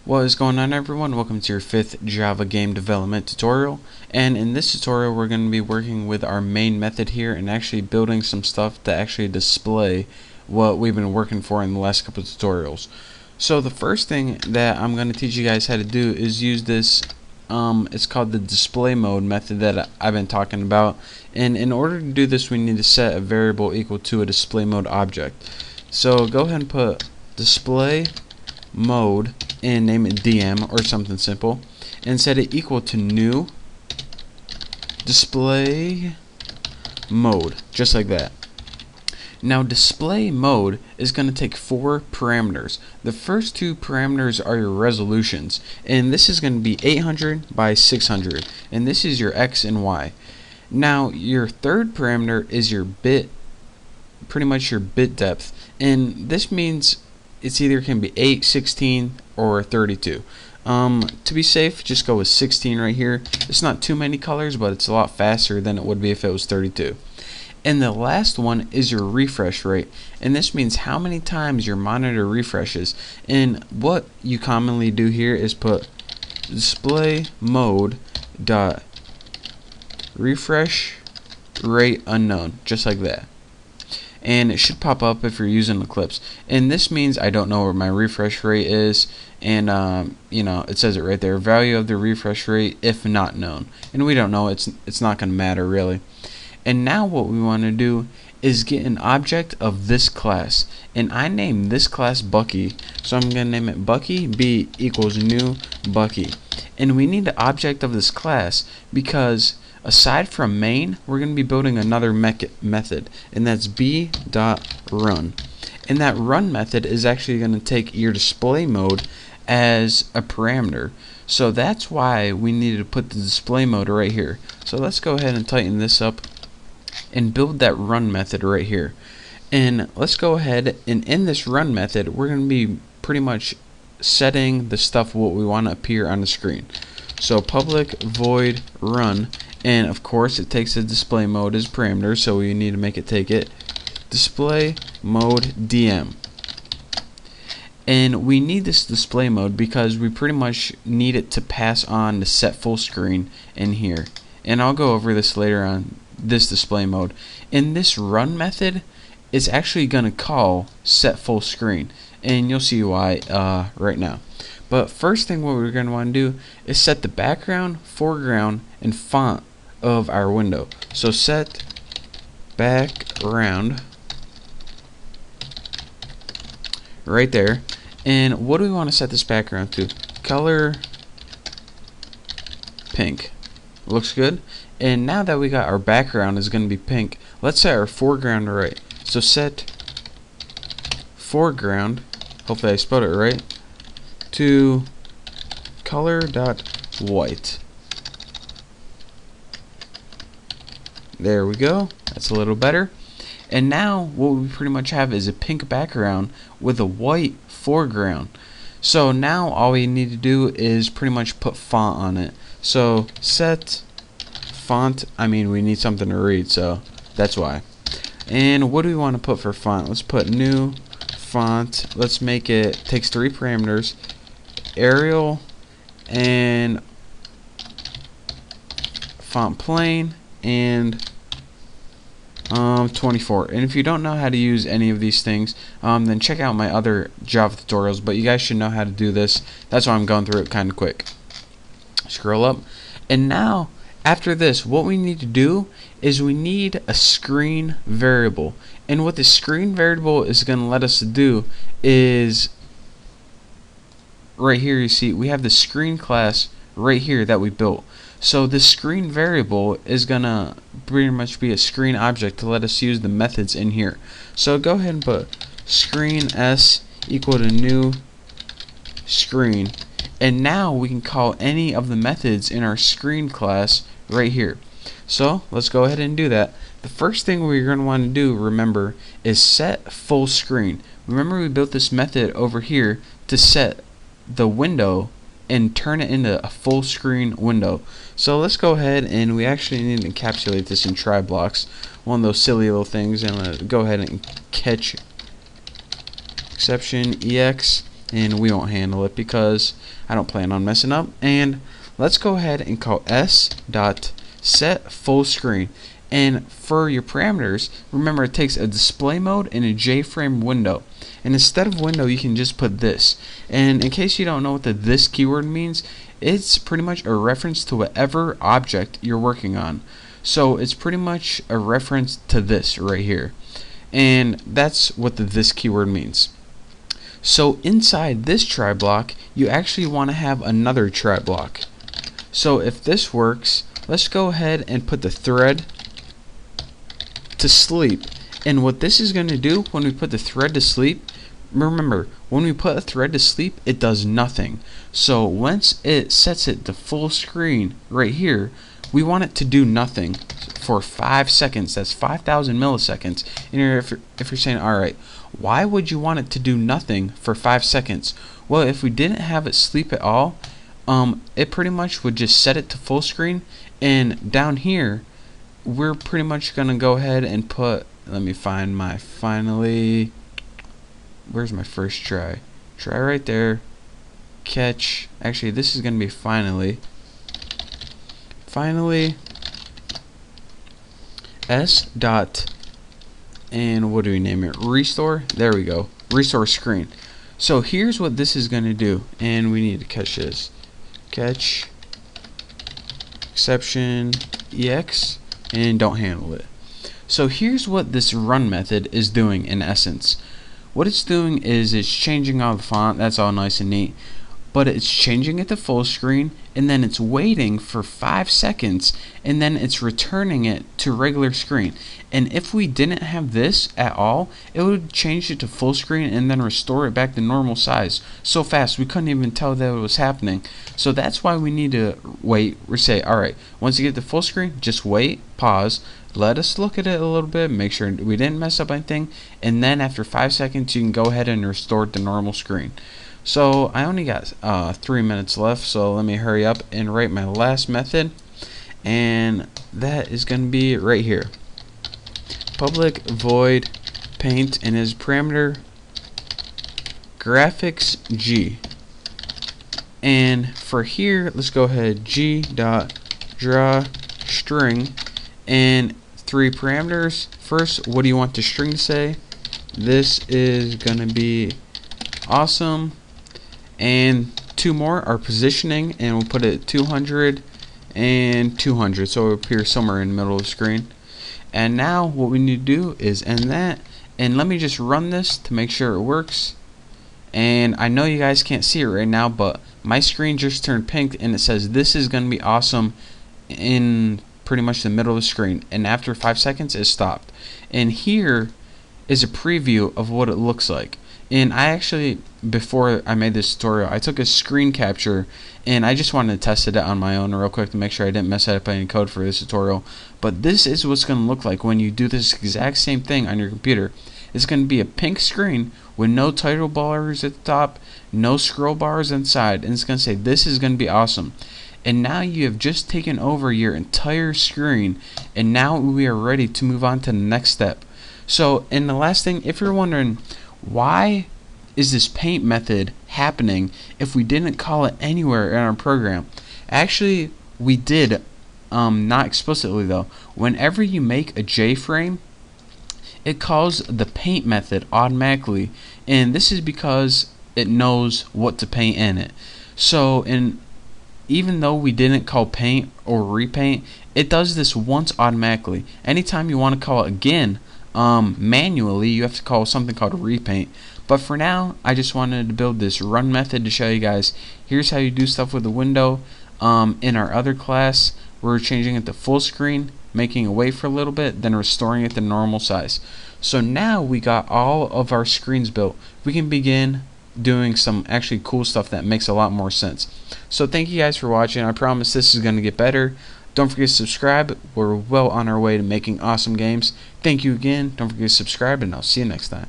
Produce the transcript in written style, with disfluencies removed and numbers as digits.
What is going on, everyone? Welcome to your 5th Java game development tutorial, and in this tutorial we're going to be working with our main method here and actually building some stuff to actually display what we've been working for in the last couple of tutorials. So the first thing that I'm going to teach you guys how to do is use this it's called the display mode method that I've been talking about, and in order to do this we need to set a variable equal to a display mode object. So go ahead and put display mode and name it DM or something simple and set it equal to new display mode, just like that. Now display mode is going to take 4 parameters. The first 2 parameters are your resolutions, and this is going to be 800 by 600, and this is your X and Y. Now your third parameter is your bit, pretty much your bit depth, and this means it's either can be 8, 16, or 32. To be safe, just go with 16 right here. It's not too many colors, but it's a lot faster than it would be if it was 32. And the last one is your refresh rate, and this means how many times your monitor refreshes. And what you commonly do here is put display mode dot refresh rate unknown, just like that. And it should pop up if you're using Eclipse, and this means I don't know what my refresh rate is, and you know, it says it right there, value of the refresh rate if not known, and we don't know. It's not going to matter really. And now what we want to do is get an object of this class, and I named this class Bucky, so I'm going to name it Bucky B equals new Bucky. And we need the object of this class because aside from main, we're going to be building another method, and that's b.run. And that run method is actually going to take your display mode as a parameter. So that's why we needed to put the display mode right here. So let's go ahead and tighten this up and build that run method right here. And let's go ahead, and in this run method we're going to be pretty much setting the stuff what we want to appear on the screen. So public void run, and of course it takes the display mode as parameter, so we need to make it take it display mode DM. And we need this display mode because we pretty much need it to pass on the set full screen in here, and I'll go over this later on. This display mode in this run method is actually going to call set full screen, and you'll see why right now. But first thing what we're going to want to do is set the background, foreground, and font of our window. So set background right there, and what do we want to set this background to? Color pink. Looks good. And now that we got our background is going to be pink, let's set our foreground right. So set foreground, hopefully I spelled it right, to color.white. There we go. That's a little better. And now what we pretty much have is a pink background with a white foreground. So now all we need to do is pretty much put font on it. So set font, we need something to read, so that's why. And what do we want to put for font? Let's put new font. Let's make it, takes 3 parameters, Arial and font plain and 24. And if you don't know how to use any of these things, then check out my other Java tutorials, but you guys should know how to do this. That's why I'm going through it kind of quick. Scroll up, and now after this what we need to do is we need a screen variable, and what the screen variable is going to let us do is right here. You see we have the screen class right here that we built. So this screen variable is gonna pretty much be a screen object to let us use the methods in here. So go ahead and put screen s equal to new screen, and now we can call any of the methods in our screen class right here. So let's go ahead and do that. The first thing we're going to want to do, remember, is set full screen. Remember we built this method over here to set the window and turn it into a full screen window. So let's go ahead, and we actually need to encapsulate this in try blocks, one of those silly little things, and I'm going to go ahead and catch exception ex and we won't handle it because I don't plan on messing up. And let's go ahead and call s.set full screen. And for your parameters, remember it takes a display mode and a JFrame window. And instead of window, you can just put this. And in case you don't know what the this keyword means, it's pretty much a reference to whatever object you're working on. So it's pretty much a reference to this right here. And that's what the this keyword means. So inside this try block, you actually want to have another try block. So if this works, let's go ahead and put the thread to sleep. And what this is going to do when we put the thread to sleep, remember, when we put a thread to sleep, it does nothing. So once it sets it to full screen right here, we want it to do nothing for 5 seconds. That's 5,000 milliseconds. And if you're saying, alright, why would you want it to do nothing for 5 seconds? Well, if we didn't have it sleep at all, it pretty much would just set it to full screen. And down here, we're pretty much going to go ahead and put, let me find my finally, where's my first try? Try right there, catch, actually this is going to be finally s dot, and what do we name it? Restore. There we go. Restore screen. So here's what this is going to do, and we need to catch this. Catch exception ex, and don't handle it. So here's what this run method is doing in essence. What it's doing is it's changing all the font. That's all nice and neat. But it's changing it to full screen, and then it's waiting for 5 seconds, and then it's returning it to regular screen. And if we didn't have this at all, it would change it to full screen and then restore it back to normal size so fast we couldn't even tell that it was happening. So that's why we need to wait. We say, alright, once you get to full screen, just wait, pause, let us look at it a little bit, make sure we didn't mess up anything, and then after 5 seconds you can go ahead and restore it to normal screen. So I only got 3 minutes left, so let me hurry up and write my last method, and that is going to be right here. Public void paint, and his parameter graphics G. And for here, let's go ahead, G dot draw string, and 3 parameters. First, what do you want the string to say? This is gonna be awesome. And 2 more are positioning, and we'll put it 200 and 200, so it'll appear somewhere in the middle of the screen. And now what we need to do is end that, and let me just run this to make sure it works. And I know you guys can't see it right now, but my screen just turned pink and it says this is gonna be awesome in pretty much the middle of the screen, and after 5 seconds it stopped. And here is a preview of what it looks like. And I actually, before I made this tutorial, I took a screen capture and I just wanted to test it out on my own real quick to make sure I didn't mess up any code for this tutorial. But this is what's going to look like when you do this exact same thing on your computer. It's going to be a pink screen with no title bars at the top, no scroll bars inside, and it's going to say this is going to be awesome. And now you have just taken over your entire screen, and now we are ready to move on to the next step. So, and the last thing, if you're wondering, why is this paint method happening if we didn't call it anywhere in our program? Actually, we did, not explicitly though. Whenever you make a JFrame, it calls the paint method automatically, and this is because it knows what to paint in it. So, even though we didn't call paint or repaint, it does this once automatically. Anytime you want to call it again, manually, you have to call something called repaint. But for now, I just wanted to build this run method to show you guys here's how you do stuff with the window. In our other class, we're changing it to full screen, making it wait for a little bit, then restoring it to normal size. So now we got all of our screens built. We can begin doing some actually cool stuff that makes a lot more sense. So thank you guys for watching. I promise this is going to get better. Don't forget to subscribe. We're well on our way to making awesome games. Thank you again. Don't forget to subscribe, and I'll see you next time.